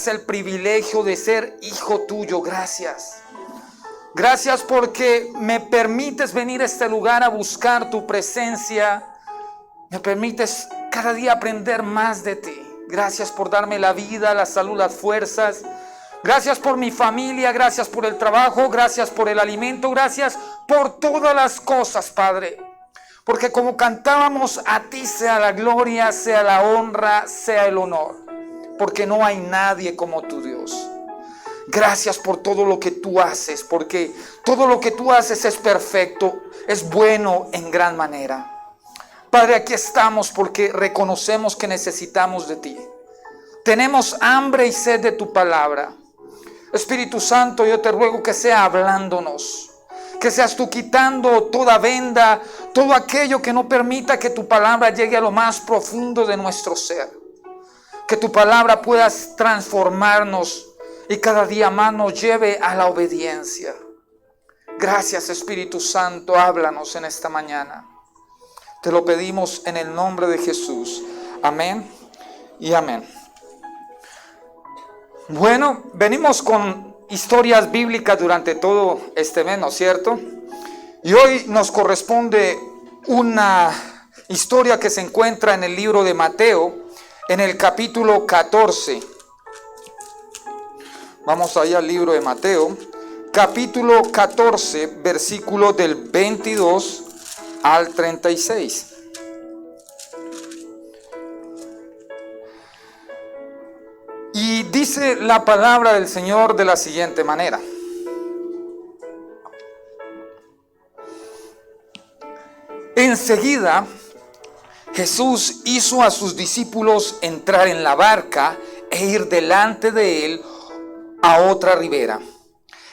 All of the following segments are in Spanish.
das el privilegio de ser hijo tuyo. Gracias. Gracias porque me permites venir a este lugar a buscar tu presencia. Me permites cada día aprender más de ti. Gracias por darme la vida, la salud, las fuerzas. Gracias por mi familia, gracias por el trabajo, gracias por el alimento, gracias por todas las cosas, Padre. Porque como cantábamos, a ti sea la gloria, sea la honra, sea el honor. Porque no hay nadie como tu Dios. Gracias por todo lo que tú haces, porque todo lo que tú haces es perfecto, es bueno en gran manera. Padre, aquí estamos porque reconocemos que necesitamos de ti. Tenemos hambre y sed de tu palabra. Espíritu Santo, yo te ruego que sea hablándonos, que seas tú quitando toda venda, todo aquello que no permita que tu palabra llegue a lo más profundo de nuestro ser. Que tu palabra pueda transformarnos y cada día más nos lleve a la obediencia. Gracias, Espíritu Santo, háblanos en esta mañana. Te lo pedimos en el nombre de Jesús. Amén y amén. Bueno, venimos con historias bíblicas durante todo este mes, ¿no es cierto? Y hoy nos corresponde una historia que se encuentra en el libro de Mateo, en el capítulo 14. Vamos allá al libro de Mateo, capítulo 14, versículo del 22 al 36. Y dice la palabra del Señor de la siguiente manera. Enseguida, Jesús hizo a sus discípulos entrar en la barca e ir delante de él a otra ribera,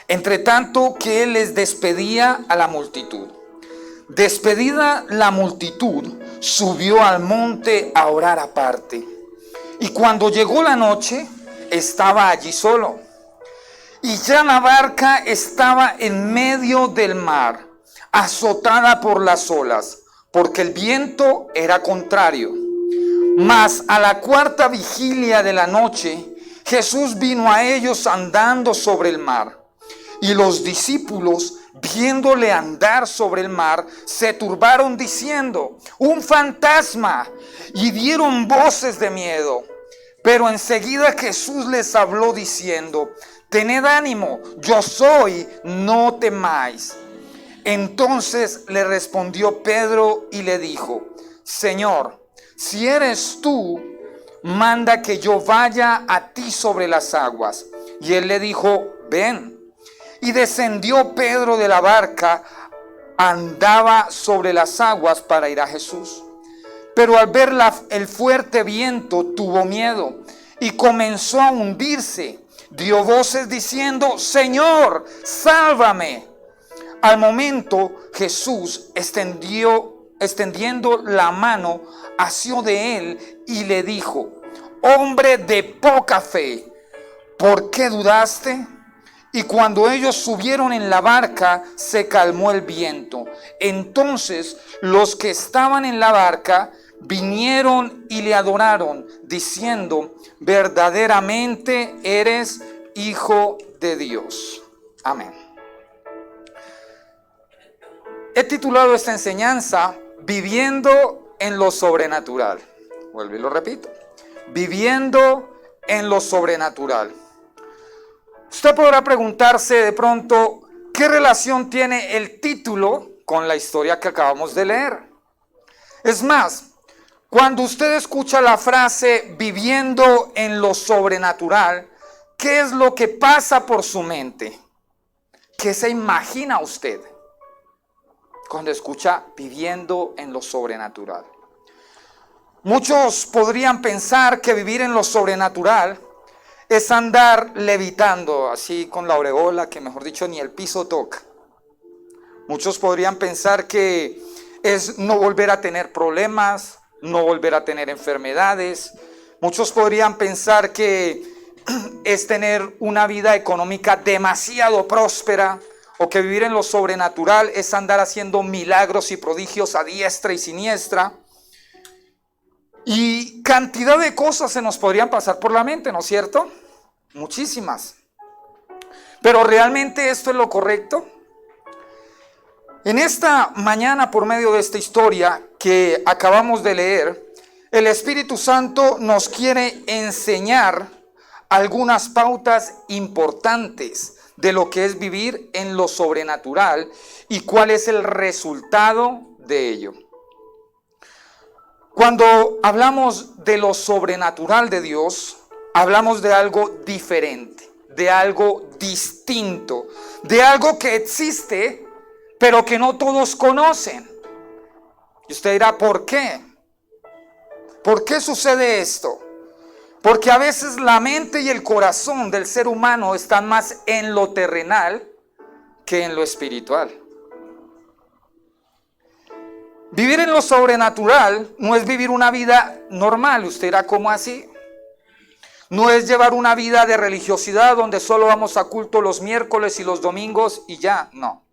entre tanto que él les despedía a la multitud. Despedida la multitud, subió al monte a orar aparte. Y cuando llegó la noche, estaba allí solo. Y ya la barca estaba en medio del mar, azotada por las olas, porque el viento era contrario. Mas a la cuarta vigilia de la noche, Jesús vino a ellos andando sobre el mar. Y los discípulos, viéndole andar sobre el mar, se turbaron diciendo: ¡un fantasma! Y dieron voces de miedo. Pero enseguida Jesús les habló diciendo: tened ánimo, yo soy, no temáis. Entonces le respondió Pedro y le dijo: Señor, si eres tú, manda que yo vaya a ti sobre las aguas. Y él le dijo: ven. Y descendió Pedro de la barca, andaba sobre las aguas para ir a Jesús. Pero al ver el fuerte viento tuvo miedo y comenzó a hundirse. Dio voces diciendo: Señor, sálvame. Al momento Jesús extendiendo la mano, asió de él y le dijo: hombre de poca fe, ¿por qué dudaste? Y cuando ellos subieron en la barca, se calmó el viento. Entonces los que estaban en la barca vinieron y le adoraron, diciendo: verdaderamente eres Hijo de Dios. Amén. He titulado esta enseñanza Viviendo en lo sobrenatural. Vuelvo y lo repito. Viviendo en lo sobrenatural. Usted podrá preguntarse de pronto, ¿qué relación tiene el título con la historia que acabamos de leer? Es más, cuando usted escucha la frase viviendo en lo sobrenatural, ¿qué es lo que pasa por su mente? ¿Qué se imagina usted cuando escucha viviendo en lo sobrenatural? Muchos podrían pensar que vivir en lo sobrenatural es andar levitando, así con la aureola, que mejor dicho ni el piso toca. Muchos podrían pensar que es no volver a tener problemas, no volver a tener enfermedades. Muchos podrían pensar que es tener una vida económica demasiado próspera, o que vivir en lo sobrenatural es andar haciendo milagros y prodigios a diestra y siniestra. Y cantidad de cosas se nos podrían pasar por la mente, ¿no es cierto? muchísimas. Pero ¿realmente esto es lo correcto? En esta mañana, por medio de esta historia que acabamos de leer, el Espíritu Santo nos quiere enseñar algunas pautas importantes de lo que es vivir en lo sobrenatural y cuál es el resultado de ello. Cuando hablamos de lo sobrenatural de Dios, hablamos de algo diferente, de algo distinto, de algo que existe, pero que no todos conocen. Y usted dirá, ¿por qué? ¿Por qué sucede esto? Porque a veces la mente y el corazón del ser humano están más en lo terrenal que en lo espiritual. Vivir en lo sobrenatural no es vivir una vida normal. Usted dirá, ¿cómo así? No es llevar una vida de religiosidad donde solo vamos a culto los miércoles y los domingos y ya, no.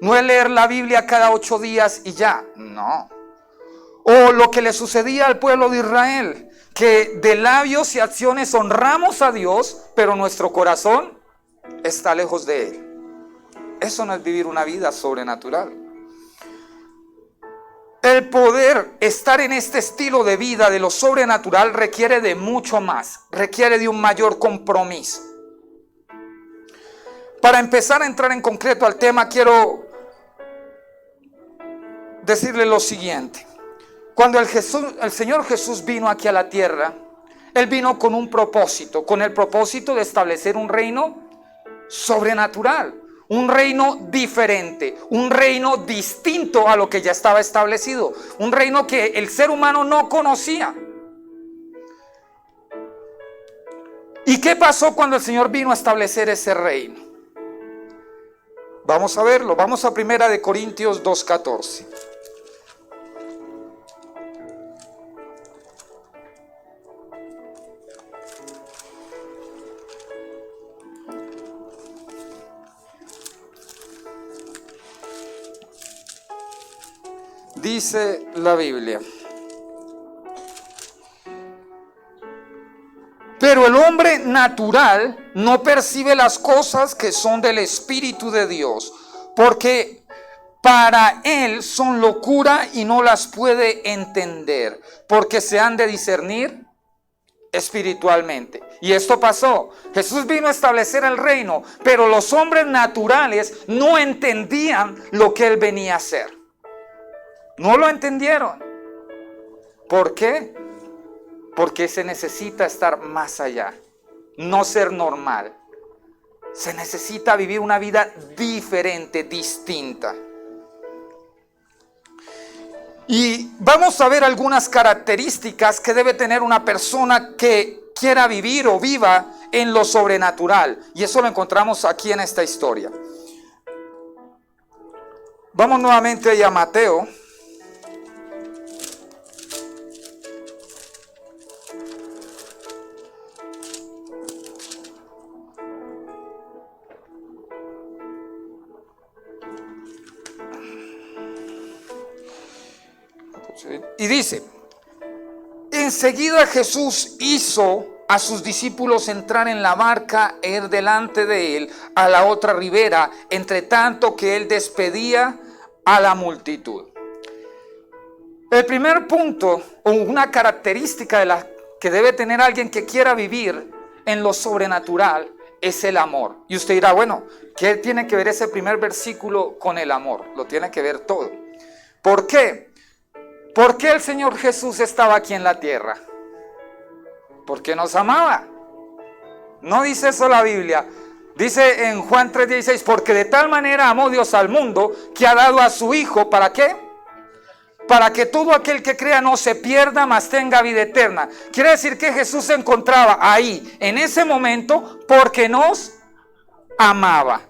No es leer la Biblia cada 8 días y ya, no. O lo que le sucedía al pueblo de Israel, que de labios y acciones honramos a Dios, pero nuestro corazón está lejos de Él. Eso no es vivir una vida sobrenatural. El poder estar en este estilo de vida de lo sobrenatural requiere de mucho más, requiere de un mayor compromiso. Para empezar a entrar en concreto al tema, quiero decirle lo siguiente. Cuando el Señor Jesús vino aquí a la tierra, Él vino con un propósito, con el propósito de establecer un reino sobrenatural, un reino diferente, un reino distinto a lo que ya estaba establecido, un reino que el ser humano no conocía. ¿Y qué pasó cuando el Señor vino a establecer ese reino? Vamos a verlo, vamos a 1 Corintios 2:14. Dice la Biblia: pero el hombre natural no percibe las cosas que son del Espíritu de Dios, porque para él son locura y no las puede entender, porque se han de discernir espiritualmente. Y esto pasó. Jesús vino a establecer el reino, pero los hombres naturales no entendían lo que él venía a hacer. No lo entendieron. ¿Por qué? Porque se necesita estar más allá, no ser normal. Se necesita vivir una vida diferente, distinta. Y vamos a ver algunas características que debe tener una persona que quiera vivir o viva en lo sobrenatural. Y eso lo encontramos aquí en esta historia. Vamos nuevamente a Mateo. Y dice: enseguida Jesús hizo a sus discípulos entrar en la barca e ir delante de él a la otra ribera, entre tanto que él despedía a la multitud. El primer punto, o una característica de la que debe tener alguien que quiera vivir en lo sobrenatural, es el amor. Y usted dirá, bueno, ¿qué tiene que ver ese primer versículo con el amor? Lo tiene que ver todo. ¿Por qué? ¿Por qué el Señor Jesús estaba aquí en la tierra? Porque nos amaba. No dice eso la Biblia. Dice en Juan 3:16, porque de tal manera amó Dios al mundo que ha dado a su Hijo, ¿para qué? Para que todo aquel que crea no se pierda, mas tenga vida eterna. Quiere decir que Jesús se encontraba ahí, en ese momento, porque nos amaba.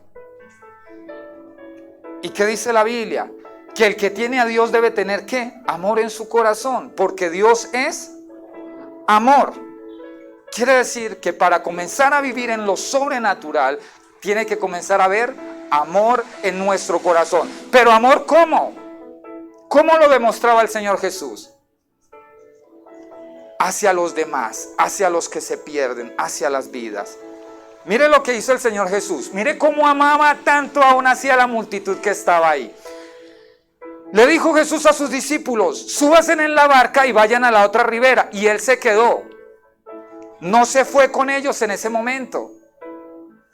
¿Y qué dice la Biblia? Que el que tiene a Dios debe tener ¿qué? Amor en su corazón, porque Dios es amor. Quiere decir que para comenzar a vivir en lo sobrenatural, tiene que comenzar a ver amor en nuestro corazón. Pero amor, ¿cómo? ¿Cómo lo demostraba el Señor Jesús? hacia los demás, hacia los que se pierden, hacia las vidas. Mire lo que hizo el Señor Jesús. Mire cómo amaba tanto aún así a la multitud que estaba ahí. Le dijo Jesús a sus discípulos: súbanse en la barca y vayan a la otra ribera. Y Él se quedó. No se fue con ellos en ese momento,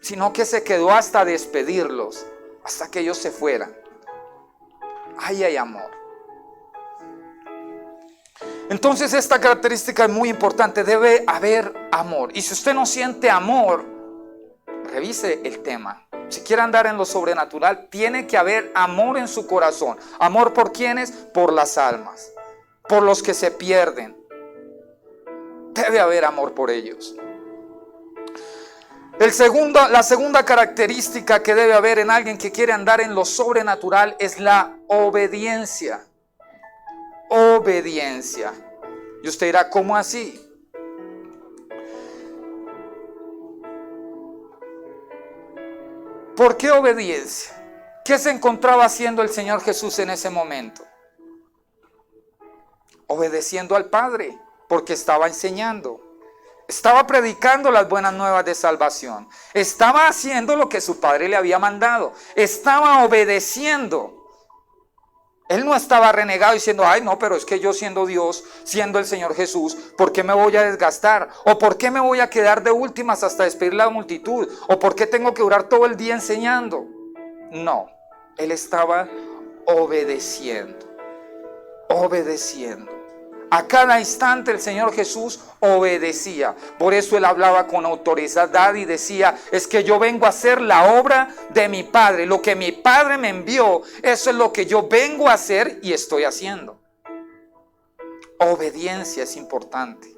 sino que se quedó hasta despedirlos, hasta que ellos se fueran. Ahí hay amor. Entonces esta característica es muy importante. Debe haber amor. Y si usted no siente amor, revise el tema. Si quiere andar en lo sobrenatural, tiene que haber amor en su corazón. ¿Amor por quiénes? Por las almas, por los que se pierden. Debe haber amor por ellos. La segunda característica que debe haber en alguien que quiere andar en lo sobrenatural es la obediencia. Obediencia. Y usted dirá, ¿cómo así? ¿Por qué obediencia? ¿Qué se encontraba haciendo el Señor Jesús en ese momento? Obedeciendo al Padre, porque estaba enseñando. Estaba predicando las buenas nuevas de salvación. Estaba haciendo lo que su Padre le había mandado. Estaba obedeciendo. Él no estaba renegado diciendo, ay no, pero es que yo siendo Dios, siendo el Señor Jesús, ¿por qué me voy a desgastar? ¿O por qué me voy a quedar de últimas hasta despedir la multitud? ¿O por qué tengo que durar todo el día enseñando? No, Él estaba obedeciendo. Obedeciendo. A cada instante el Señor Jesús obedecía. Por eso Él hablaba con autoridad y decía, es que yo vengo a hacer la obra de mi Padre. Lo que mi Padre me envió, eso es lo que yo vengo a hacer y estoy haciendo. Obediencia es importante.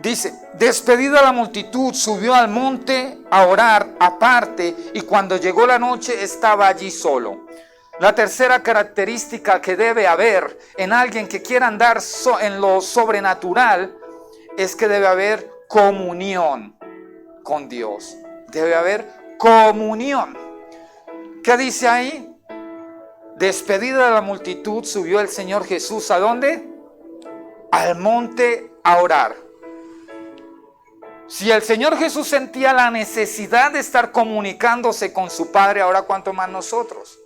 Dice, despedida la multitud, subió al monte a orar aparte, y cuando llegó la noche estaba allí solo. La tercera característica que debe haber en alguien que quiera andar en lo sobrenatural es que debe haber comunión con Dios. Debe haber comunión. ¿Qué dice ahí? Despedida la multitud, subió el Señor Jesús, ¿a dónde? Al monte a orar. Si el Señor Jesús sentía la necesidad de estar comunicándose con su Padre, ahora cuánto más nosotros.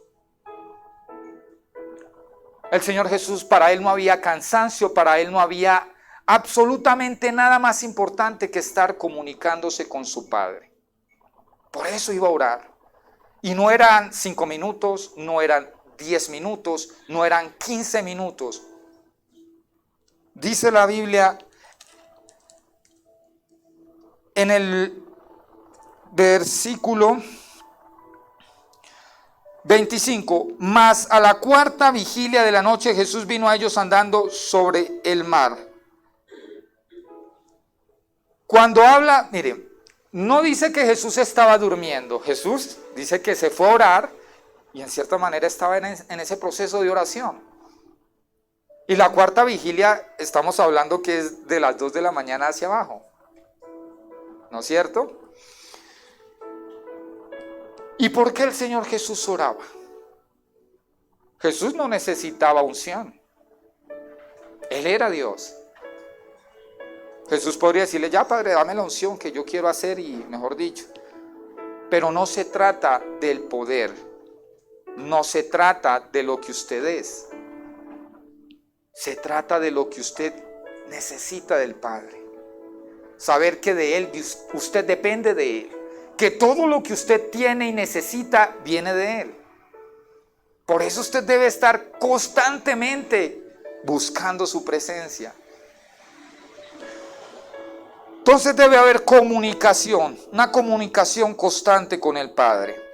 El Señor Jesús, para Él no había cansancio, para Él no había absolutamente nada más importante que estar comunicándose con su Padre. Por eso iba a orar. Y no eran 5 minutos, no eran 10 minutos, no eran 15 minutos. Dice la Biblia en el versículo 25, mas a la cuarta vigilia de la noche Jesús vino a ellos andando sobre el mar. Cuando habla, miren, no dice que Jesús estaba durmiendo. Jesús dice que se fue a orar y en cierta manera estaba en ese proceso de oración. Y la cuarta vigilia estamos hablando que es de las 2 de la mañana hacia abajo. ¿No es cierto? ¿Y por qué el Señor Jesús oraba? Jesús no necesitaba unción. Él era Dios. Jesús podría decirle, ya Padre, dame la unción que yo quiero hacer y mejor dicho. Pero no se trata del poder. No se trata de lo que usted es. Se trata de lo que usted necesita del Padre. Saber que de Él, usted depende de Él. Que todo lo que usted tiene y necesita viene de Él. Por eso usted debe estar constantemente buscando su presencia. Entonces debe haber comunicación, una comunicación constante con el Padre.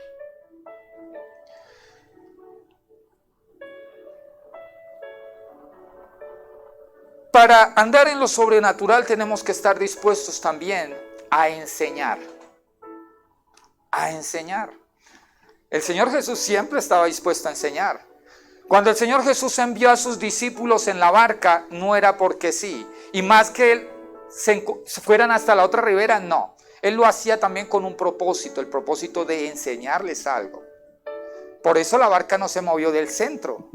Para andar en lo sobrenatural tenemos que estar dispuestos también a enseñar. A enseñar. El Señor Jesús siempre estaba dispuesto a enseñar. Cuando el Señor Jesús envió a sus discípulos en la barca, no era porque sí. Y más que Él se fueran hasta la otra ribera, no. Él lo hacía también con un propósito, el propósito de enseñarles algo. Por eso la barca no se movió del centro.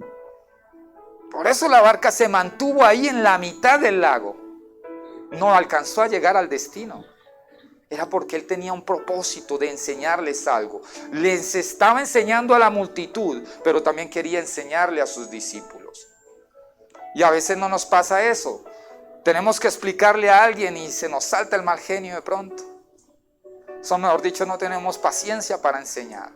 Por eso la barca se mantuvo ahí en la mitad del lago. No alcanzó a llegar al destino. Era porque él tenía un propósito de enseñarles algo. Les estaba enseñando a la multitud, pero también quería enseñarle a sus discípulos. Y a veces no nos pasa eso. Tenemos que explicarle a alguien y se nos salta el mal genio de pronto. O mejor dicho, no tenemos paciencia para enseñar.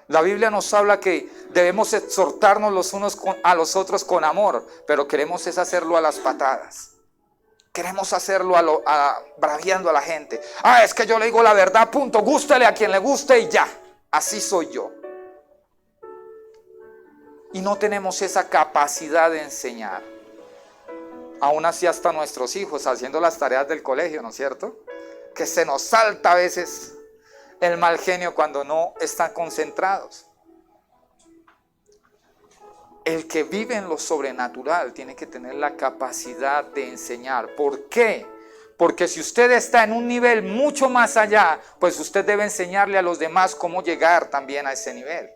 La Biblia nos habla que debemos exhortarnos los unos a los otros con amor, pero queremos es hacerlo a las patadas. Queremos hacerlo braviando a la gente. Es que yo le digo la verdad, punto. Gústele a quien le guste y ya. Así soy yo. Y no tenemos esa capacidad de enseñar. Aún así hasta nuestros hijos haciendo las tareas del colegio, ¿no es cierto? Que se nos salta a veces el mal genio cuando no están concentrados. El que vive en lo sobrenatural tiene que tener la capacidad de enseñar. ¿Por qué? Porque si usted está en un nivel mucho más allá, pues usted debe enseñarle a los demás cómo llegar también a ese nivel.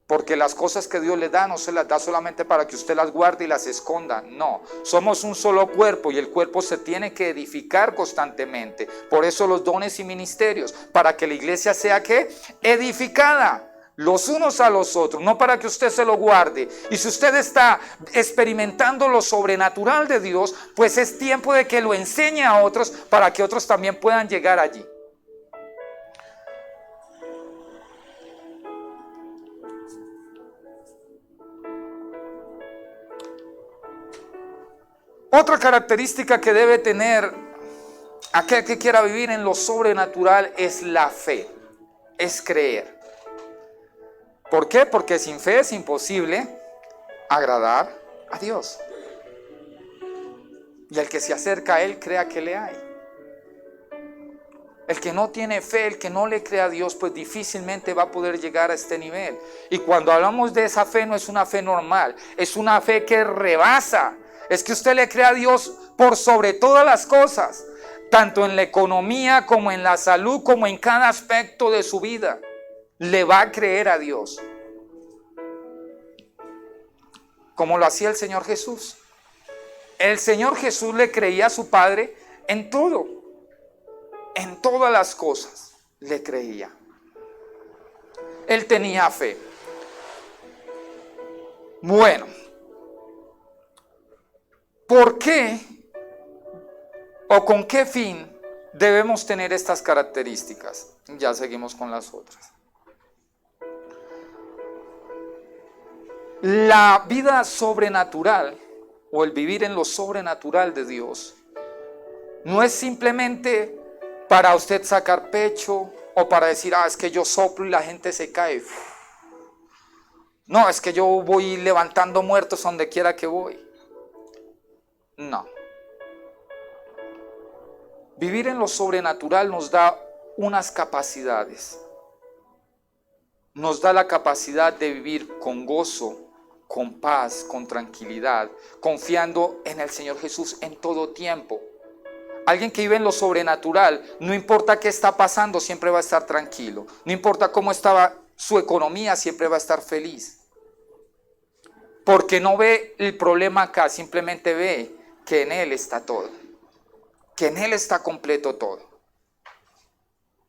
Porque las cosas que Dios le da no se las da solamente para que usted las guarde y las esconda. No, somos un solo cuerpo y el cuerpo se tiene que edificar constantemente. Por eso los dones y ministerios, para que la iglesia sea ¿qué? Edificada. Los unos a los otros, no para que usted se lo guarde. Y si usted está experimentando lo sobrenatural de Dios, pues es tiempo de que lo enseñe a otros para que otros también puedan llegar allí. Otra característica que debe tener aquel que quiera vivir en lo sobrenatural es la fe, es creer. ¿Por qué? Porque sin fe es imposible agradar a Dios. Y el que se acerca a Él crea que le hay. El que no tiene fe, el que no le cree a Dios, pues difícilmente va a poder llegar a este nivel. Y cuando hablamos de esa fe, no es una fe normal, es una fe que rebasa. Es que usted le cree a Dios por sobre todas las cosas, tanto en la economía como en la salud, como en cada aspecto de su vida. Le va a creer a Dios. Como lo hacía el Señor Jesús. El Señor Jesús le creía a su Padre en todo. En todas las cosas le creía. Él tenía fe. Bueno, ¿por qué o con qué fin debemos tener estas características? Ya seguimos con las otras. La vida sobrenatural o el vivir en lo sobrenatural de Dios no es simplemente para usted sacar pecho o para decir, es que yo soplo y la gente se cae. No, es que yo voy levantando muertos donde quiera que voy. No. Vivir en lo sobrenatural nos da unas capacidades. Nos da la capacidad de vivir con gozo, con paz, con tranquilidad, confiando en el Señor Jesús en todo tiempo. Alguien que vive en lo sobrenatural, no importa qué está pasando, siempre va a estar tranquilo. No importa cómo estaba su economía, siempre va a estar feliz. Porque no ve el problema acá, simplemente ve que en Él está todo. Que en Él está completo todo.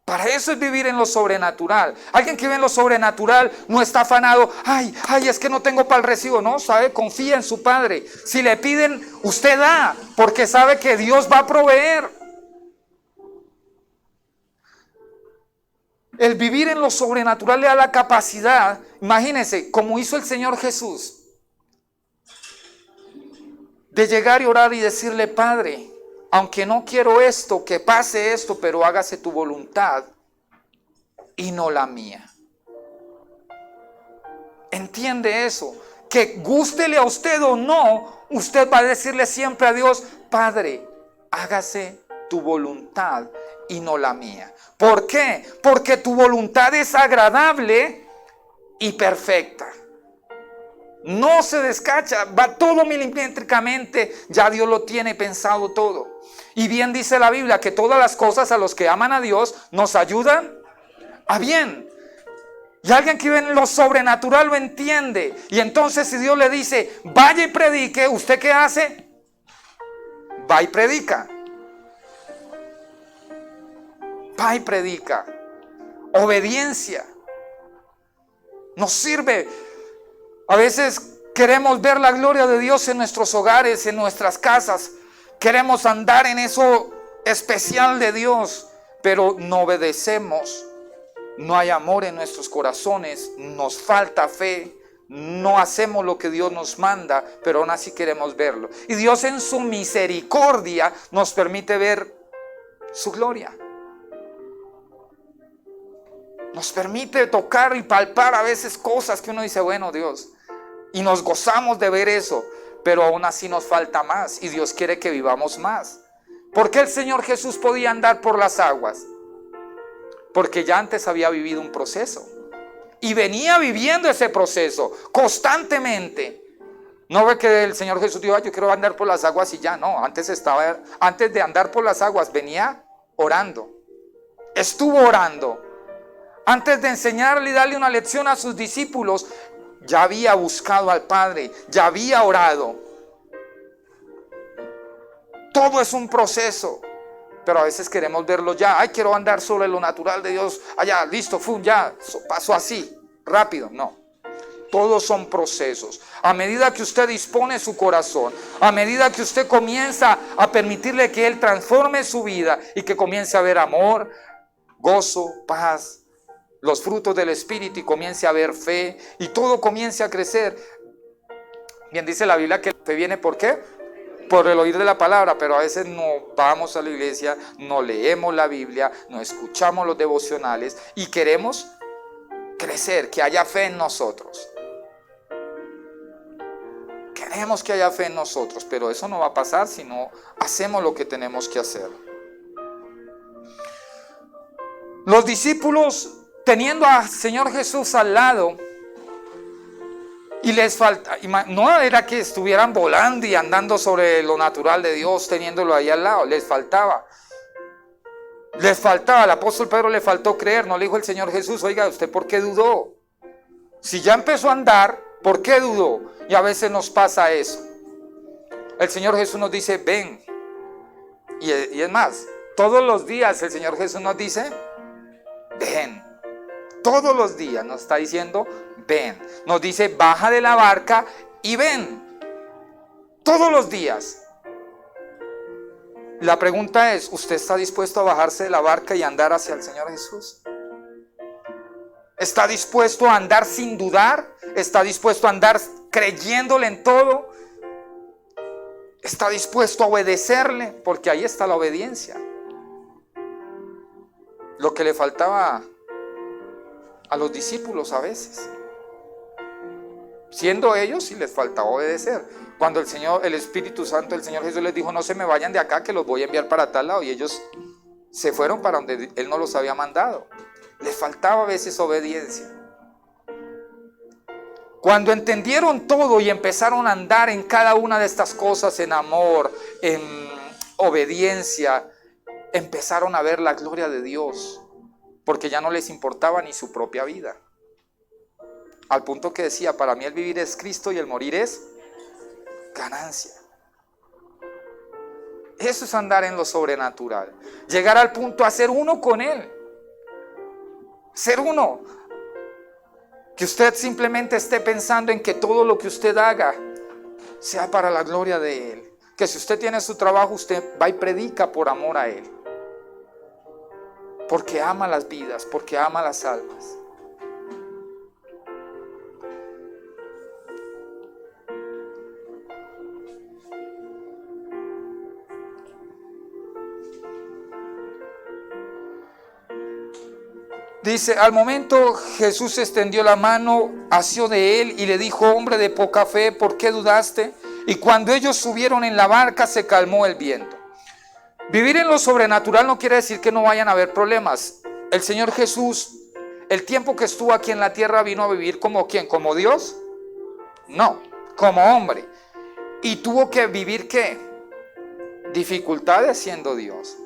Para eso es vivir en lo sobrenatural. Alguien que vive en lo sobrenatural no está afanado. Ay, es que no tengo para el recibo. No, sabe, confía en su Padre. Si le piden, usted da, porque sabe que Dios va a proveer. El vivir en lo sobrenatural le da la capacidad, imagínense, como hizo el Señor Jesús, de llegar y orar y decirle, Padre, aunque no quiero esto, que pase esto, pero hágase tu voluntad y no la mía. ¿Entiende eso? Que gústele a usted o no, usted va a decirle siempre a Dios, Padre, hágase tu voluntad y no la mía. ¿Por qué? Porque tu voluntad es agradable y perfecta. No se descacha, va todo milimétricamente, ya Dios lo tiene pensado todo. Y bien dice la Biblia que todas las cosas a los que aman a Dios nos ayudan a bien. Y alguien que ve en lo sobrenatural lo entiende. Y entonces si Dios le dice, vaya y predique, ¿usted qué hace? Va y predica. Va y predica. Obediencia. Nos sirve. A veces queremos ver la gloria de Dios en nuestros hogares, en nuestras casas. Queremos andar en eso especial de Dios, pero no obedecemos. No hay amor en nuestros corazones, nos falta fe, no hacemos lo que Dios nos manda, pero aún así queremos verlo. Y Dios en su misericordia nos permite ver su gloria. Nos permite tocar y palpar a veces cosas que uno dice, bueno, Dios, y nos gozamos de ver eso, pero aún así nos falta más y Dios quiere que vivamos más. ¿Por qué el Señor Jesús podía andar por las aguas? Porque ya antes había vivido un proceso y venía viviendo ese proceso constantemente. No ve que el Señor Jesús dijo, yo quiero andar por las aguas y ya no. Antes de andar por las aguas venía orando. Estuvo orando. Antes de enseñarle y darle una lección a sus discípulos, ya había buscado al Padre, ya había orado. Todo es un proceso. Pero a veces queremos verlo ya. Ay, quiero andar sobre lo natural de Dios. Allá, listo, ya, pasó así, rápido. No. Todos son procesos. A medida que usted dispone su corazón, a medida que usted comienza a permitirle que Él transforme su vida y que comience a ver amor, gozo, paz, los frutos del Espíritu y comience a ver fe y todo comience a crecer. Bien dice la Biblia que la fe viene ¿por qué? Por el oír de la palabra, pero a veces no vamos a la iglesia, no leemos la Biblia, no escuchamos los devocionales y queremos crecer, que haya fe en nosotros. Queremos que haya fe en nosotros, pero eso no va a pasar si no hacemos lo que tenemos que hacer. Los discípulos, teniendo al Señor Jesús al lado, y les falta, no era que estuvieran volando y andando sobre lo natural de Dios, teniéndolo ahí al lado, les faltaba, al apóstol Pedro le faltó creer, no le dijo el Señor Jesús, oiga, ¿usted por qué dudó? Si ya empezó a andar, ¿por qué dudó? Y a veces nos pasa eso. El Señor Jesús nos dice, ven, y es más, todos los días el Señor Jesús nos dice, ven. Todos los días nos está diciendo, ven. Nos dice, baja de la barca y ven. Todos los días. La pregunta es, ¿usted está dispuesto a bajarse de la barca y andar hacia el Señor Jesús? ¿Está dispuesto a andar sin dudar? ¿Está dispuesto a andar creyéndole en todo? ¿Está dispuesto a obedecerle? Porque ahí está la obediencia. Lo que le faltaba a los discípulos a veces, siendo ellos, sí les faltaba obedecer. Cuando el Espíritu Santo, el Señor Jesús les dijo, no se me vayan de acá, que los voy a enviar para tal lado, y ellos se fueron para donde Él no los había mandado. Les faltaba a veces obediencia. Cuando entendieron todo y empezaron a andar en cada una de estas cosas, en amor, en obediencia, empezaron a ver la gloria de Dios, porque ya no les importaba ni su propia vida. Al punto que decía, para mí el vivir es Cristo y el morir es ganancia. Eso es andar en lo sobrenatural. Llegar al punto a ser uno con Él. Ser uno. Que usted simplemente esté pensando en que todo lo que usted haga sea para la gloria de Él. Que si usted tiene su trabajo, usted va y predica por amor a Él. Porque ama las vidas, porque ama las almas. Dice, al momento Jesús extendió la mano, asió de él y le dijo, hombre de poca fe, ¿por qué dudaste? Y cuando ellos subieron en la barca se calmó el viento. Vivir en lo sobrenatural no quiere decir que no vayan a haber problemas. El Señor Jesús, el tiempo que estuvo aquí en la tierra, vino a vivir como ¿quién? ¿Como Dios? No, como hombre. Y tuvo que vivir ¿qué? Dificultades siendo Dios.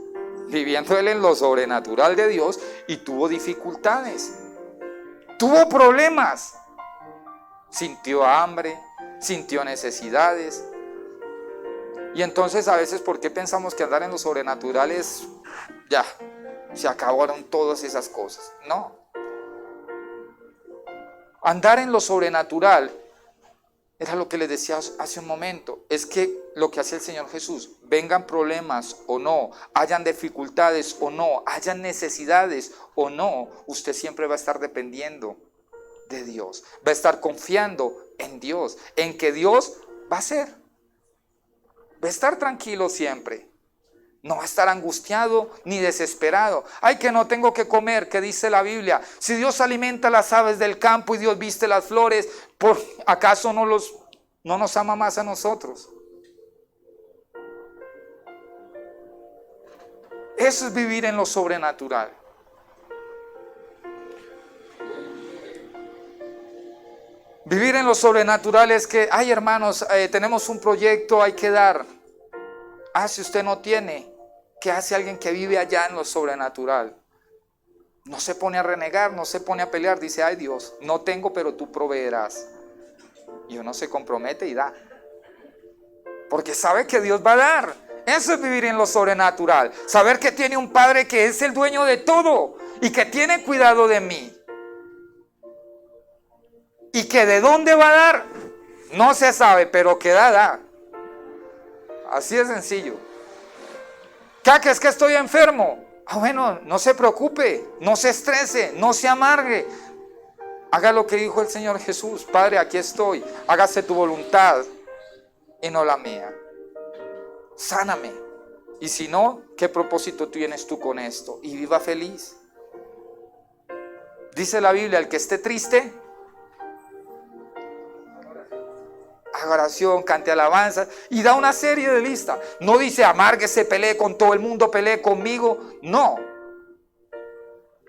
Viviendo Él en lo sobrenatural de Dios y tuvo dificultades. tuvo problemas, sintió hambre, sintió necesidades. Y entonces a veces, ¿por qué pensamos que andar en lo sobrenatural es ya, se acabaron todas esas cosas? No. Andar en lo sobrenatural era lo que les decía hace un momento. Es que lo que hace el Señor Jesús, vengan problemas o no, hayan dificultades o no, hayan necesidades o no, usted siempre va a estar dependiendo de Dios. Va a estar confiando en Dios, en que Dios va a hacer. Va a estar tranquilo siempre. No va a estar angustiado ni desesperado. Ay, que no tengo que comer, ¿qué dice la Biblia? Si Dios alimenta las aves del campo y Dios viste las flores, ¿acaso no nos ama más a nosotros? Eso es vivir en lo sobrenatural. Vivir en lo sobrenatural es que, ay hermanos, tenemos un proyecto, hay que dar. Si usted no tiene, ¿qué hace alguien que vive allá en lo sobrenatural? No se pone a renegar, no se pone a pelear, dice, ay Dios, no tengo, pero tú proveerás. Y uno se compromete y da. Porque sabe que Dios va a dar. Eso es vivir en lo sobrenatural. Saber que tiene un Padre que es el dueño de todo y que tiene cuidado de mí. Y que de dónde va a dar, no se sabe, pero que da. Así de sencillo. ¿Qué es que estoy enfermo? Bueno, no se preocupe, no se estrese, no se amargue. Haga lo que dijo el Señor Jesús. Padre, aquí estoy, hágase tu voluntad y no la mía. Sáname. Y si no, ¿qué propósito tienes tú con esto? Y viva feliz. Dice la Biblia, el que esté triste, haga oración, cante alabanza y da una serie de listas. No dice amárguese, pelee con todo el mundo, pelee conmigo. No.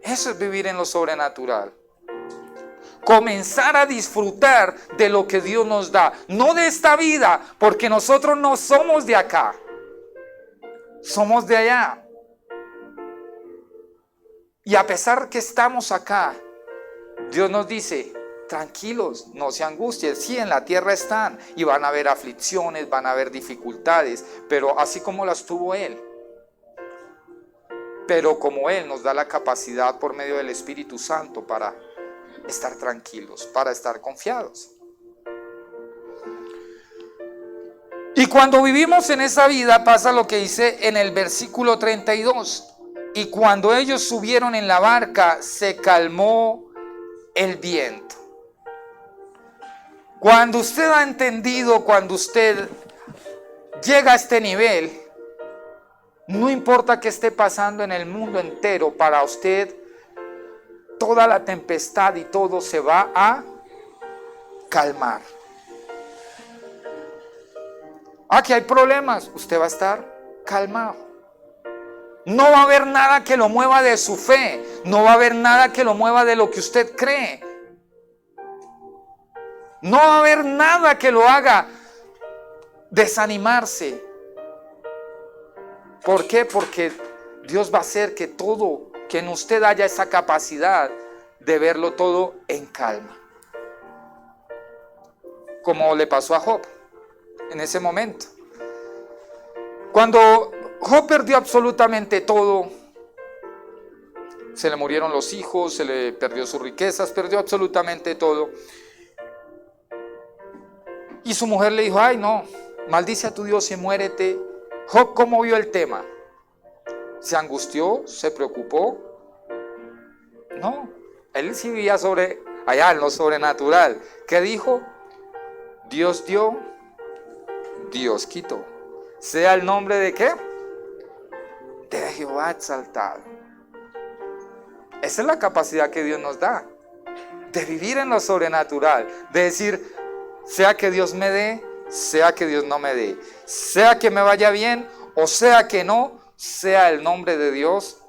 Eso es vivir en lo sobrenatural. Comenzar a disfrutar de lo que Dios nos da. No de esta vida, porque nosotros no somos de acá. Somos de allá. Y a pesar que estamos acá, Dios nos dice, tranquilos, no se angustien. Sí, en la tierra están y van a haber aflicciones, van a haber dificultades, pero así como las tuvo Él. Pero como Él nos da la capacidad por medio del Espíritu Santo para estar tranquilos, para estar confiados. Y cuando vivimos en esa vida pasa lo que dice en el versículo 32. Y cuando ellos subieron en la barca, se calmó el viento. Cuando usted ha entendido, cuando usted llega a este nivel, no importa qué esté pasando en el mundo entero, para usted toda la tempestad y todo se va a calmar. Que hay problemas, usted va a estar calmado. No va a haber nada que lo mueva de su fe, no va a haber nada que lo mueva de lo que usted cree. No va a haber nada que lo haga desanimarse. ¿Por qué? Porque Dios va a hacer que todo, que en usted haya esa capacidad de verlo todo en calma. Como le pasó a Job en ese momento. Cuando Job perdió absolutamente todo, se le murieron los hijos, se le perdió sus riquezas, perdió absolutamente todo. Y su mujer le dijo, ay no, maldice a tu Dios y muérete. Job, ¿cómo vio el tema? ¿Se angustió? ¿Se preocupó? No, él sí vivía allá en lo sobrenatural. ¿Qué dijo? Dios dio, Dios quitó. Sea el nombre de ¿qué? De Jehová exaltado. Esa es la capacidad que Dios nos da, de vivir en lo sobrenatural, de decir, sea que Dios me dé, sea que Dios no me dé, sea que me vaya bien o sea que no, sea el nombre de Dios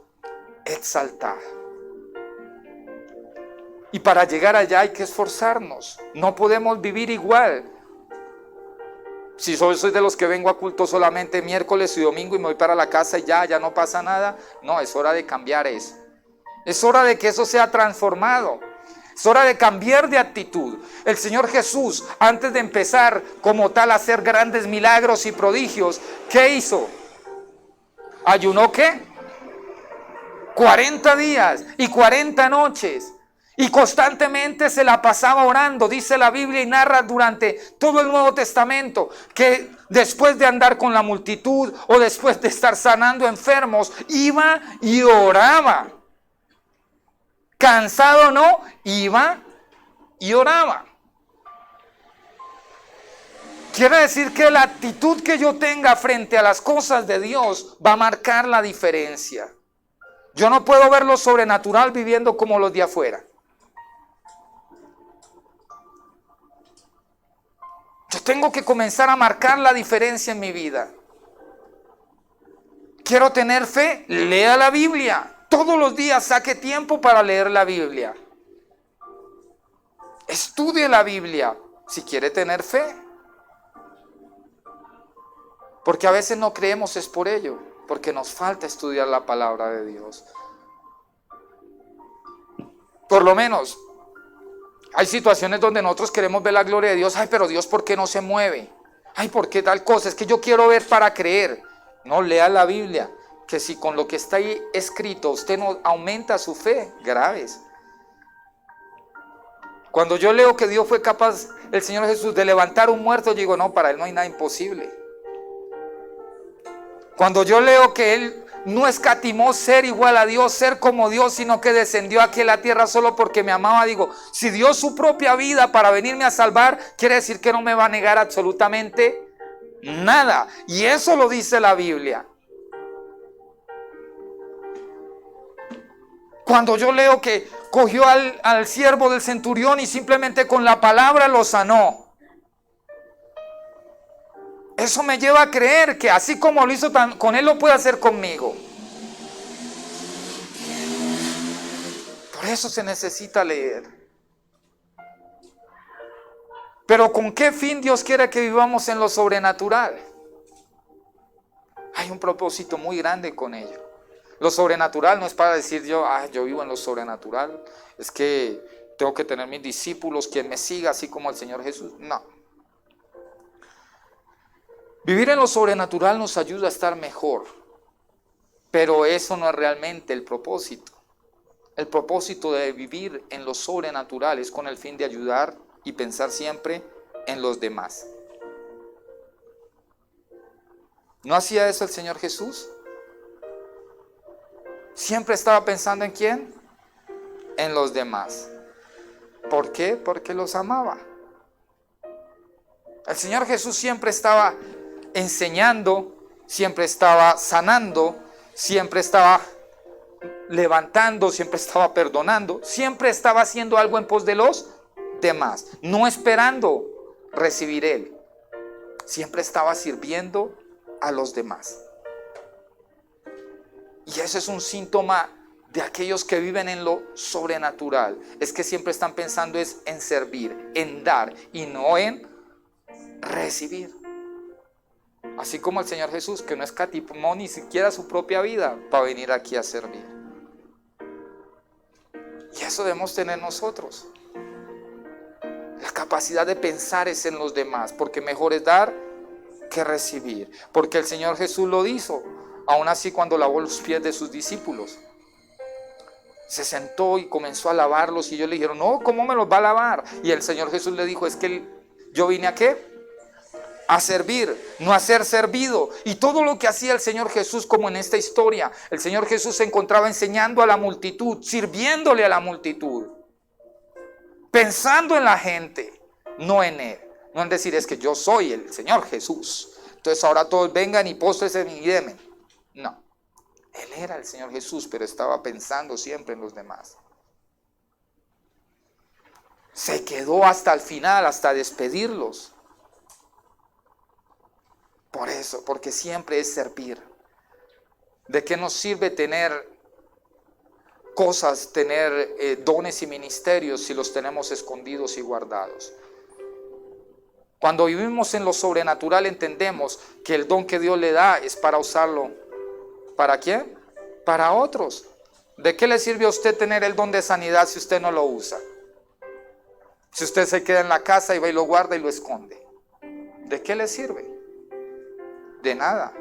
exaltado. Y para llegar allá hay que esforzarnos, no podemos vivir igual. Si soy de los que vengo a culto solamente miércoles y domingo y me voy para la casa y ya no pasa nada, no, es hora de cambiar eso. Es hora de que eso sea transformado. Es hora de cambiar de actitud. El Señor Jesús, antes de empezar como tal a hacer grandes milagros y prodigios, ¿qué hizo? ¿Ayunó qué? 40 días y 40 noches. Y constantemente se la pasaba orando. Dice la Biblia y narra durante todo el Nuevo Testamento que después de andar con la multitud o después de estar sanando enfermos, iba y oraba. Cansado o no, iba y oraba. Quiere decir que la actitud que yo tenga frente a las cosas de Dios va a marcar la diferencia. Yo no puedo ver lo sobrenatural viviendo como los de afuera. Yo tengo que comenzar a marcar la diferencia en mi vida. Quiero tener fe, lea la Biblia. Todos los días saque tiempo para leer la Biblia. Estudie la Biblia si quiere tener fe. Porque a veces no creemos es por ello, porque nos falta estudiar la palabra de Dios. Por lo menos, hay situaciones donde nosotros queremos ver la gloria de Dios. Ay, pero Dios, ¿por qué no se mueve? Ay, ¿por qué tal cosa? Es que yo quiero ver para creer. No, lea la Biblia, que si con lo que está ahí escrito usted no aumenta su fe, graves. Cuando yo leo que Dios fue capaz, el Señor Jesús, de levantar un muerto, yo digo, no, para Él no hay nada imposible. Cuando yo leo que Él no escatimó ser igual a Dios, ser como Dios, sino que descendió aquí a la tierra solo porque me amaba, digo, si dio su propia vida para venirme a salvar, quiere decir que no me va a negar absolutamente nada. Y eso lo dice la Biblia. Cuando yo leo que cogió al siervo del centurión y simplemente con la palabra lo sanó, eso me lleva a creer que así como lo hizo con él, lo puede hacer conmigo. Por eso se necesita leer. Pero ¿con qué fin Dios quiere que vivamos en lo sobrenatural? Hay un propósito muy grande con ello. Lo sobrenatural no es para decir yo vivo en lo sobrenatural. Es que tengo que tener mis discípulos, quien me siga así como el Señor Jesús. No. Vivir en lo sobrenatural nos ayuda a estar mejor, pero eso no es realmente el propósito. El propósito de vivir en lo sobrenatural es con el fin de ayudar y pensar siempre en los demás. ¿No hacía eso el Señor Jesús? Siempre estaba pensando en ¿quién? En los demás. ¿Por qué? Porque los amaba. El Señor Jesús siempre estaba enseñando, siempre estaba sanando, siempre estaba levantando, siempre estaba perdonando, siempre estaba haciendo algo en pos de los demás, no esperando recibir Él. Siempre estaba sirviendo a los demás. Y ese es un síntoma de aquellos que viven en lo sobrenatural. Es que siempre están pensando es en servir, en dar y no en recibir. Así como el Señor Jesús, que no escatimó ni siquiera su propia vida para venir aquí a servir. Y eso debemos tener nosotros. La capacidad de pensar es en los demás, porque mejor es dar que recibir. Porque el Señor Jesús lo hizo, aún así cuando lavó los pies de sus discípulos. Se sentó y comenzó a lavarlos y ellos le dijeron, no, ¿cómo me los va a lavar? Y el Señor Jesús le dijo, es que yo vine a ¿qué? A servir, no a ser servido. Y todo lo que hacía el Señor Jesús, como en esta historia, el Señor Jesús se encontraba enseñando a la multitud, sirviéndole a la multitud, pensando en la gente, no en Él. No en decir, es que yo soy el Señor Jesús, entonces ahora todos vengan y póstrense y denme. No, Él era el Señor Jesús, pero estaba pensando siempre en los demás. Se quedó hasta el final, hasta despedirlos. Por eso, porque siempre es servir. ¿De qué nos sirve tener cosas, tener dones y ministerios si los tenemos escondidos y guardados? Cuando vivimos en lo sobrenatural entendemos que el don que Dios le da es para usarlo. ¿Para quién? Para otros. ¿De qué le sirve a usted tener el don de sanidad si usted no lo usa? Si usted se queda en la casa y va y lo guarda y lo esconde, ¿de qué le sirve? De nada.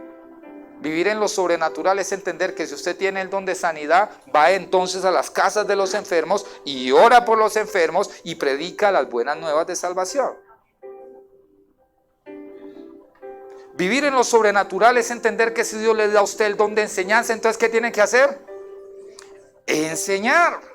Vivir en lo sobrenatural es entender que si usted tiene el don de sanidad, va entonces a las casas de los enfermos y ora por los enfermos y predica las buenas nuevas de salvación. Vivir en lo sobrenatural es entender que si Dios le da a usted el don de enseñanza, entonces ¿qué tiene que hacer? Enseñar.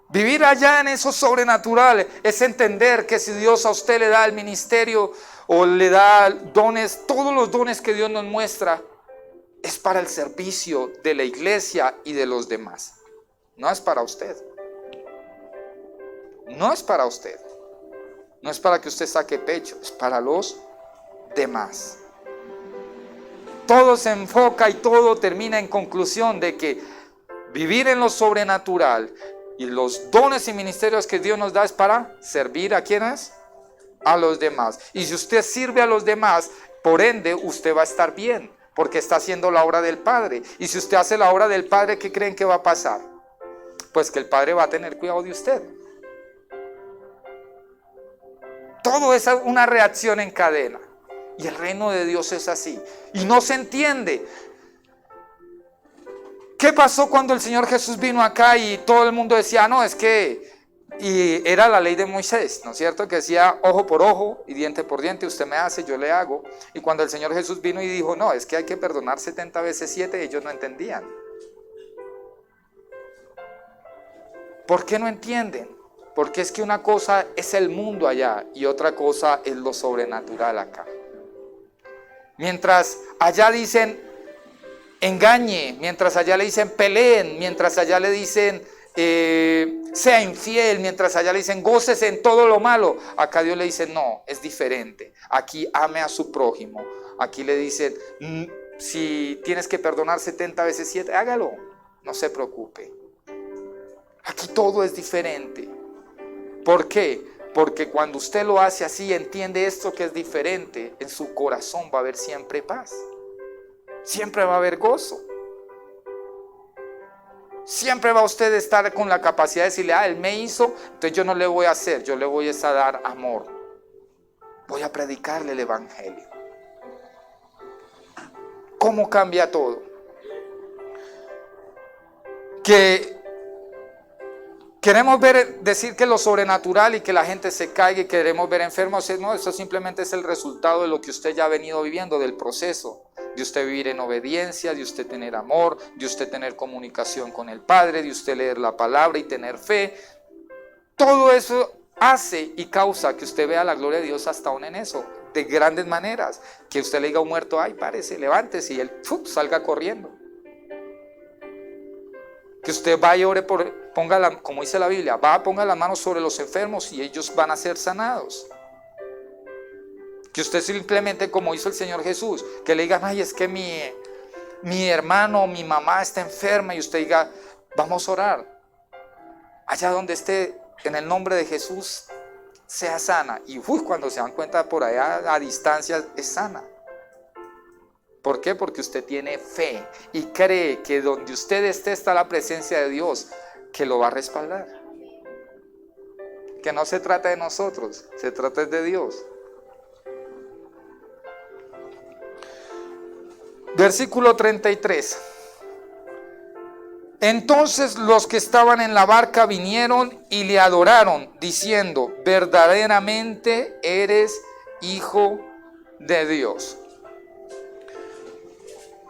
Vivir allá en eso sobrenatural es entender que si Dios a usted le da el ministerio o le da dones, todos los dones que Dios nos muestra, es para el servicio de la iglesia y de los demás. No es para usted. No es para usted. No es para que usted saque pecho, es para los demás. Todo se enfoca y todo termina en conclusión de que vivir en lo sobrenatural y los dones y ministerios que Dios nos da es para servir a quienes, a los demás. Y si usted sirve a los demás, por ende usted va a estar bien, porque está haciendo la obra del Padre. Y si usted hace la obra del Padre, ¿qué creen que va a pasar? Pues que el Padre va a tener cuidado de usted. Todo es una reacción en cadena. Y el reino de Dios es así. Y no se entiende. ¿Qué pasó cuando el Señor Jesús vino acá y todo el mundo decía, no, es que, y era la ley de Moisés, ¿no es cierto? Que decía ojo por ojo y diente por diente, usted me hace, yo le hago. Y cuando el Señor Jesús vino y dijo, no, es que hay que perdonar 70 veces 7, ellos no entendían. ¿Por qué no entienden? Porque es que una cosa es el mundo allá y otra cosa es lo sobrenatural acá. Mientras allá dicen engañe, mientras allá le dicen peleen, mientras allá le dicen sea infiel, mientras allá le dicen gócese en todo lo malo, acá Dios le dice no, es diferente. Aquí ame a su prójimo. Aquí le dicen si tienes que perdonar 70 veces 7, hágalo, no se preocupe. Aquí todo es diferente. ¿Por qué? Porque cuando usted lo hace así, entiende esto que es diferente, en su corazón va a haber siempre paz. Siempre va a haber gozo. Siempre va a usted estar con la capacidad de decirle, él me hizo, entonces yo no le voy a hacer, yo le voy a dar amor. Voy a predicarle el evangelio. ¿Cómo cambia todo? Que queremos decir que lo sobrenatural y que la gente se caiga y queremos ver enfermos. No, eso simplemente es el resultado de lo que usted ya ha venido viviendo, del proceso. De usted vivir en obediencia, de usted tener amor, de usted tener comunicación con el Padre, de usted leer la palabra y tener fe. Todo eso hace y causa que usted vea la gloria de Dios hasta aún en eso, de grandes maneras. Que usted le diga a un muerto, ay, párese, levántese, y él salga corriendo. Que usted vaya y ore como dice la Biblia, ponga las manos sobre los enfermos y ellos van a ser sanados. Que usted simplemente, como hizo el Señor Jesús, que le digan, ay, es que mi hermano, mi mamá está enferma, y usted diga, vamos a orar. Allá donde esté, en el nombre de Jesús, sea sana. Y cuando se dan cuenta por allá a distancia, es sana. ¿Por qué? Porque usted tiene fe y cree que donde usted esté está la presencia de Dios, que lo va a respaldar. Que no se trata de nosotros, se trata de Dios. Versículo 33. Entonces los que estaban en la barca vinieron y le adoraron, diciendo, verdaderamente eres Hijo de Dios.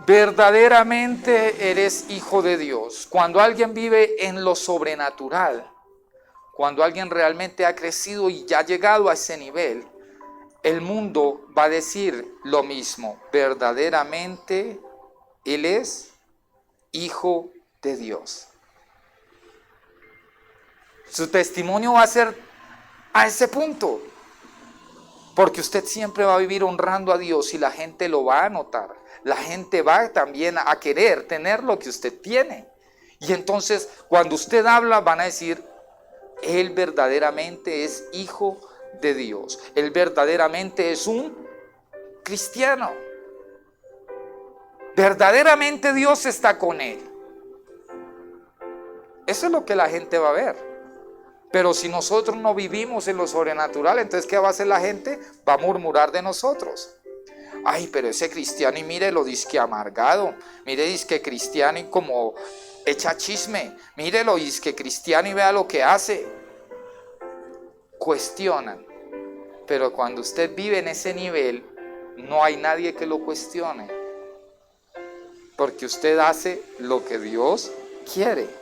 Verdaderamente eres Hijo de Dios. Cuando alguien vive en lo sobrenatural, cuando alguien realmente ha crecido y ya ha llegado a ese nivel, el mundo va a decir lo mismo. Verdaderamente Él es Hijo de Dios. Su testimonio va a ser a ese punto. Porque usted siempre va a vivir honrando a Dios y la gente lo va a notar. La gente va también a querer tener lo que usted tiene. Y entonces cuando usted habla van a decir, Él verdaderamente es Hijo de Dios. Él verdaderamente es un cristiano. Verdaderamente Dios está con él. Eso es lo que la gente va a ver. Pero si nosotros no vivimos en lo sobrenatural, entonces ¿qué va a hacer la gente? Va a murmurar de nosotros. Ay, pero ese cristiano, y mire lo disque amargado, mire disque cristiano y como echa chisme, mire lo disque cristiano y vea lo que hace. Cuestionan. Pero cuando usted vive en ese nivel, no hay nadie que lo cuestione. Porque usted hace lo que Dios quiere.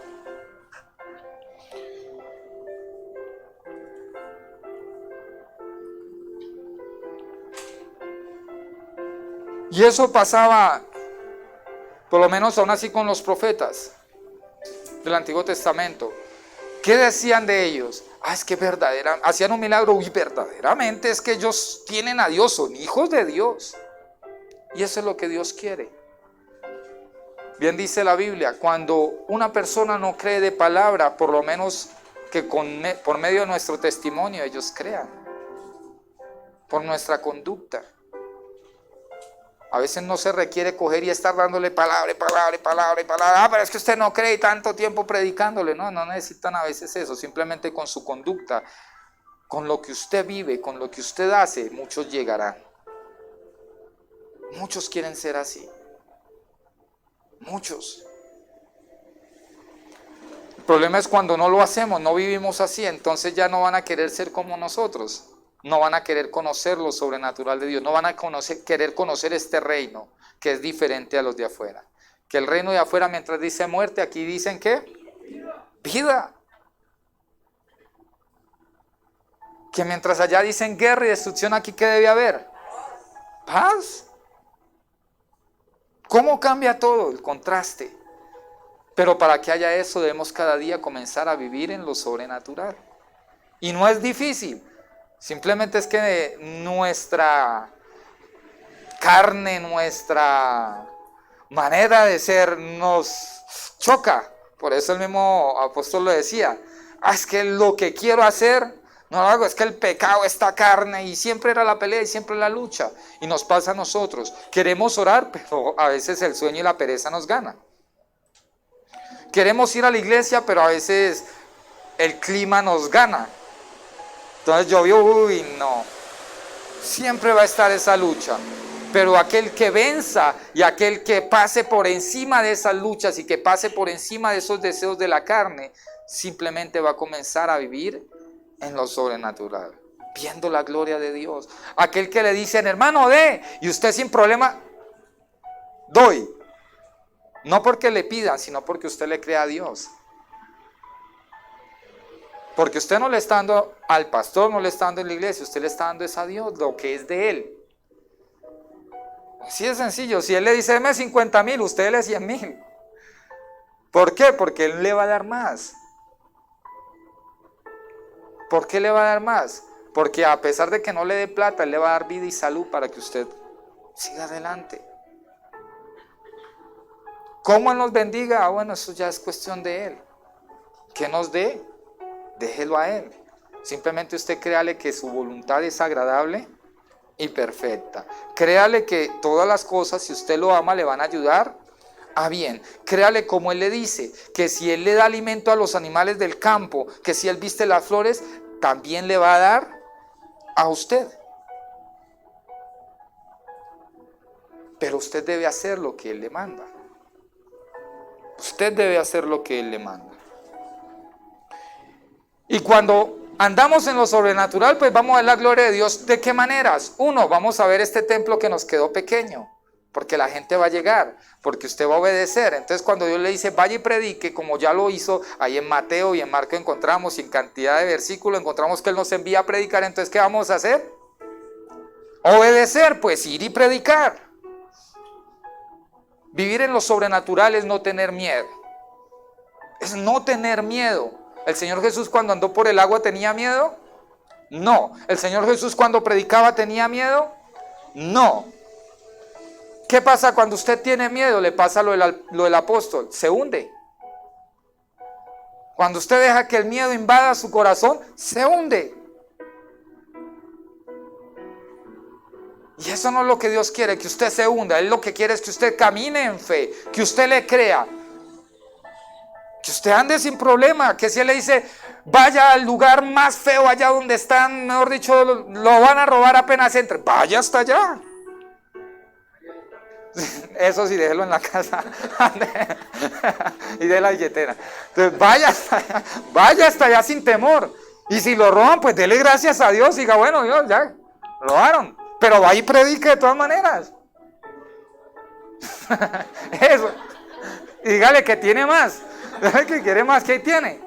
Y eso pasaba, por lo menos aún así, con los profetas del Antiguo Testamento. ¿Qué decían de ellos? Es que verdaderamente, hacían un milagro, y verdaderamente es que ellos tienen a Dios, son hijos de Dios. Y eso es lo que Dios quiere. Bien dice la Biblia, cuando una persona no cree de palabra, por lo menos que por medio de nuestro testimonio ellos crean, por nuestra conducta. A veces no se requiere coger y estar dándole palabra. Pero es que usted no cree y tanto tiempo predicándole. No necesitan a veces eso. Simplemente con su conducta, con lo que usted vive, con lo que usted hace, muchos llegarán. Muchos quieren ser así. Muchos. El problema es cuando no lo hacemos, no vivimos así, entonces ya no van a querer ser como nosotros. No van a querer conocer lo sobrenatural de Dios. No van a querer conocer este reino que es diferente a los de afuera. Que el reino de afuera, mientras dice muerte, aquí dicen ¿qué? Vida. Que mientras allá dicen guerra y destrucción, aquí ¿qué debe haber? Paz. ¿Cómo cambia todo? El contraste. Pero para que haya eso debemos cada día comenzar a vivir en lo sobrenatural. Y no es difícil. Simplemente es que nuestra carne, nuestra manera de ser nos choca. Por eso el mismo apóstol lo decía. Es que lo que quiero hacer, no lo hago. Es que el pecado, esta carne, y siempre era la pelea y siempre la lucha. Y nos pasa a nosotros. Queremos orar, pero a veces el sueño y la pereza nos ganan. Queremos ir a la iglesia, pero a veces el clima nos gana. Entonces llovió, no. Siempre va a estar esa lucha. Pero aquel que venza y aquel que pase por encima de esas luchas y que pase por encima de esos deseos de la carne, simplemente va a comenzar a vivir en lo sobrenatural, viendo la gloria de Dios. Aquel que le dicen, hermano, dé, y usted sin problema, doy. No porque le pidan, sino porque usted le crea a Dios. Porque usted no le está dando al pastor, no le está dando en la iglesia, usted le está dando es a Dios lo que es de él. Así de sencillo. Si él le dice, deme 50,000, usted le da 100,000. ¿Por qué? Porque él le va a dar más. ¿Por qué le va a dar más? Porque a pesar de que no le dé plata, él le va a dar vida y salud para que usted siga adelante. ¿Cómo él nos bendiga? Bueno, eso ya es cuestión de él. ¿Qué nos dé? Déjelo a él. Simplemente usted créale que su voluntad es agradable y perfecta. Créale que todas las cosas, si usted lo ama, le van a ayudar a bien. Créale como él le dice, que si él le da alimento a los animales del campo, que si él viste las flores, también le va a dar a usted. Pero usted debe hacer lo que él le manda. Usted debe hacer lo que él le manda. Y cuando andamos en lo sobrenatural, pues vamos a ver la gloria de Dios. ¿De qué maneras? Uno, vamos a ver este templo que nos quedó pequeño, porque la gente va a llegar, porque usted va a obedecer. Entonces cuando Dios le dice, vaya y predique, como ya lo hizo, ahí en Mateo y en Marco encontramos, y en cantidad de versículos encontramos que Él nos envía a predicar. Entonces, ¿qué vamos a hacer? Obedecer, pues ir y predicar. Vivir en lo sobrenatural es no tener miedo. Es no tener miedo. ¿El Señor Jesús cuando andó por el agua tenía miedo? No. ¿El Señor Jesús cuando predicaba tenía miedo? No. ¿Qué pasa cuando usted tiene miedo? Le pasa lo del apóstol, se hunde. Cuando usted deja que el miedo invada su corazón, se hunde. Y eso no es lo que Dios quiere, que usted se hunda. Él lo que quiere es que usted camine en fe, que usted le crea, que Usted ande sin problema. Que si él le dice, vaya al lugar más feo allá donde están, mejor dicho, lo van a robar apenas entre, vaya hasta allá. Eso sí, déjelo en la casa y de la billetera. Entonces vaya hasta allá sin temor. Y si lo roban, pues dele gracias a Dios. Diga, bueno, Dios, ya robaron, pero va y predique de todas maneras. Eso. Y dígale que tiene más. Dígale que quiere más, que ahí tiene.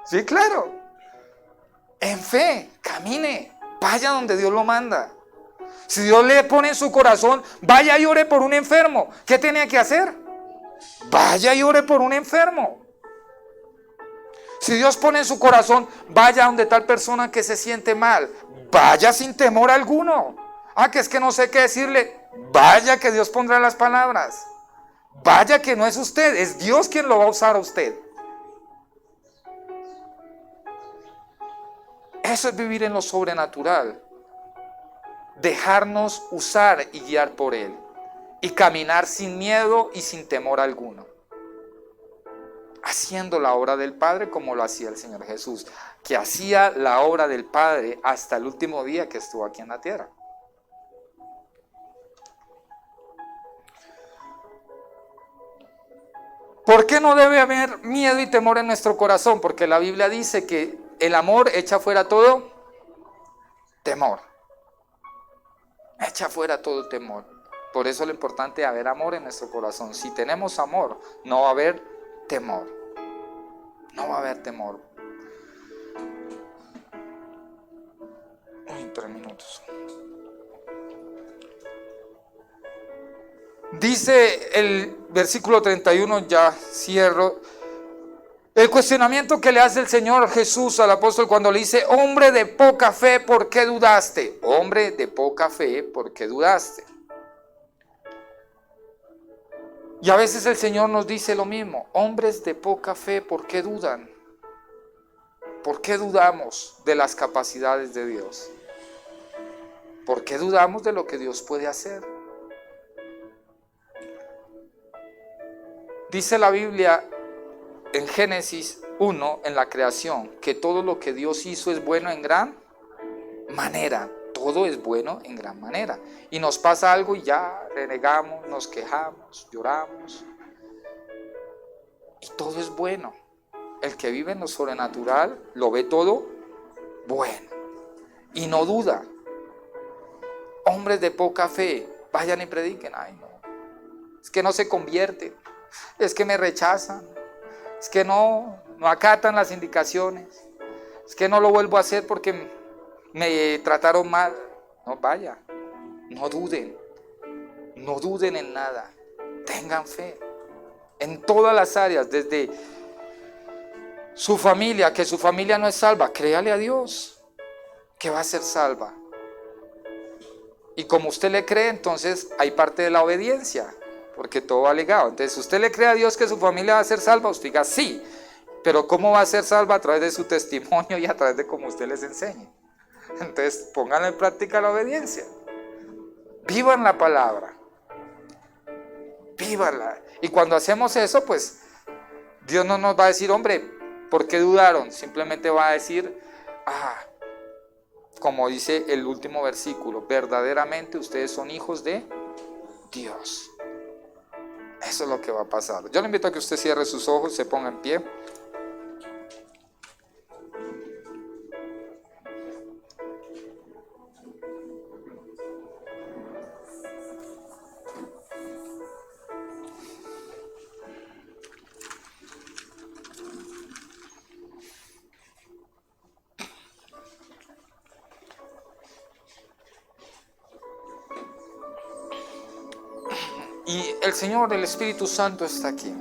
Sí, claro. En fe, camine. Vaya donde Dios lo manda. Si Dios le pone en su corazón, vaya y ore por un enfermo. ¿Qué tenía que hacer? Vaya y ore por un enfermo. Si Dios pone en su corazón, vaya donde tal persona que se siente mal. Vaya sin temor alguno. Que es que no sé qué decirle. Vaya que Dios pondrá las palabras. Vaya que no es usted, es Dios quien lo va a usar a usted. Eso es vivir en lo sobrenatural. Dejarnos usar y guiar por Él. Y caminar sin miedo y sin temor alguno. Haciendo la obra del Padre como lo hacía el Señor Jesús. Que hacía la obra del Padre hasta el último día que estuvo aquí en la tierra. ¿Por qué no debe haber miedo y temor en nuestro corazón? Porque la Biblia dice que el amor echa fuera todo temor. Echa fuera todo temor. Por eso lo importante es haber amor en nuestro corazón. Si tenemos amor, no va a haber temor. No va a haber temor. 3 minutos. Dice el versículo 31, ya cierro. El cuestionamiento que le hace el Señor Jesús al apóstol cuando le dice, hombre de poca fe, ¿por qué dudaste? Hombre de poca fe, ¿por qué dudaste? Y a veces el Señor nos dice lo mismo, hombres de poca fe, ¿por qué dudan? ¿Por qué dudamos de las capacidades de Dios? ¿Por qué dudamos de lo que Dios puede hacer? Dice la Biblia en Génesis 1, en la creación, que todo lo que Dios hizo es bueno en gran manera. Todo es bueno en gran manera. Y nos pasa algo y ya renegamos, nos quejamos, lloramos. Y todo es bueno. El que vive en lo sobrenatural lo ve todo bueno. Y no duda. Hombres de poca fe, vayan y prediquen. Ay, no. Es que no se convierten. Es que me rechazan. Es que no acatan las indicaciones. Es que no lo vuelvo a hacer porque me trataron mal. No, vaya. No duden. No duden en nada. Tengan fe. En todas las áreas, desde su familia, que su familia no es salva, créale a Dios que va a ser salva. Y como usted le cree, entonces hay parte de la obediencia, porque todo va ligado. Entonces, usted le cree a Dios que su familia va a ser salva, usted diga sí, pero ¿cómo va a ser salva? A través de su testimonio y a través de cómo usted les enseñe. Entonces, pónganle en práctica la obediencia. Vivan la palabra. Vívanla. Y cuando hacemos eso, pues Dios no nos va a decir, hombre, ¿por qué dudaron? Simplemente va a decir, como dice el último versículo, verdaderamente ustedes son hijos de Dios. Eso es lo que va a pasar. Yo le invito a que usted cierre sus ojos, se ponga en pie. Y el Señor, el Espíritu Santo está aquí.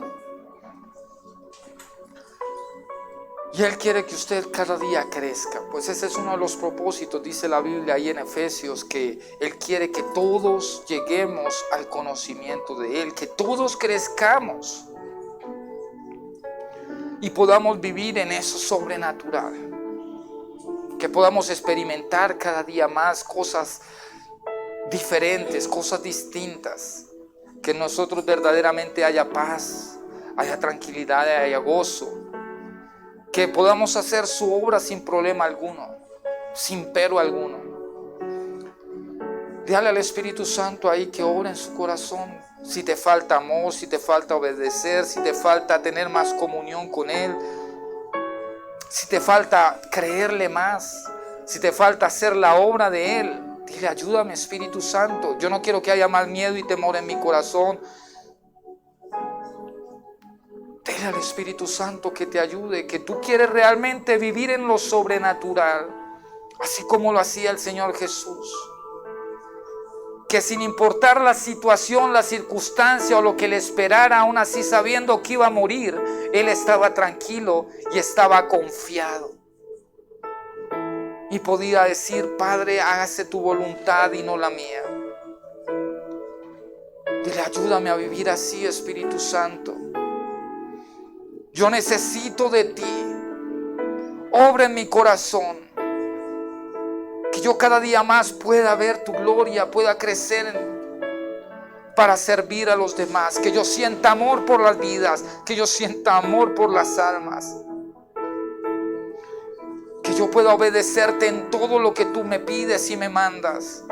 Y Él quiere que usted cada día crezca. Pues ese es uno de los propósitos, dice la Biblia ahí en Efesios, que Él quiere que todos lleguemos al conocimiento de Él, que todos crezcamos y podamos vivir en eso sobrenatural. Que podamos experimentar cada día más cosas diferentes, cosas distintas. Que en nosotros verdaderamente haya paz, haya tranquilidad, haya gozo, que podamos hacer su obra sin problema alguno, sin pero alguno. Dale al Espíritu Santo ahí que obra en su corazón. Si te falta amor, si te falta obedecer, si te falta tener más comunión con Él, si te falta creerle más, si te falta hacer la obra de Él, dile: ayúdame, Espíritu Santo. Yo no quiero que haya más miedo y temor en mi corazón. Dile al Espíritu Santo que te ayude, que tú quieres realmente vivir en lo sobrenatural, así como lo hacía el Señor Jesús. Que sin importar la situación, la circunstancia o lo que le esperara, aún así sabiendo que iba a morir, Él estaba tranquilo y estaba confiado. Y podía decir: Padre, hágase tu voluntad y no la mía. Dile: ayúdame a vivir así, Espíritu Santo. Yo necesito de ti. Obra en mi corazón. Que yo cada día más pueda ver tu gloria, pueda crecer para servir a los demás. Que yo sienta amor por las vidas, que yo sienta amor por las almas. Que yo pueda obedecerte en todo lo que tú me pides y me mandas.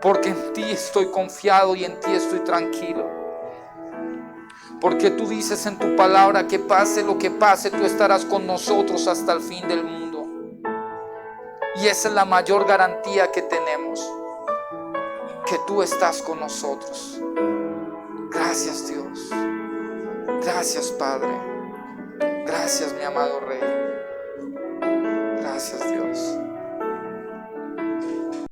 Porque en ti estoy confiado y en ti estoy tranquilo. Porque tú dices en tu palabra que pase lo que pase, tú estarás con nosotros hasta el fin del mundo. Y esa es la mayor garantía que tenemos, que tú estás con nosotros. Gracias, Dios. Gracias, Padre. Gracias, mi amado Rey.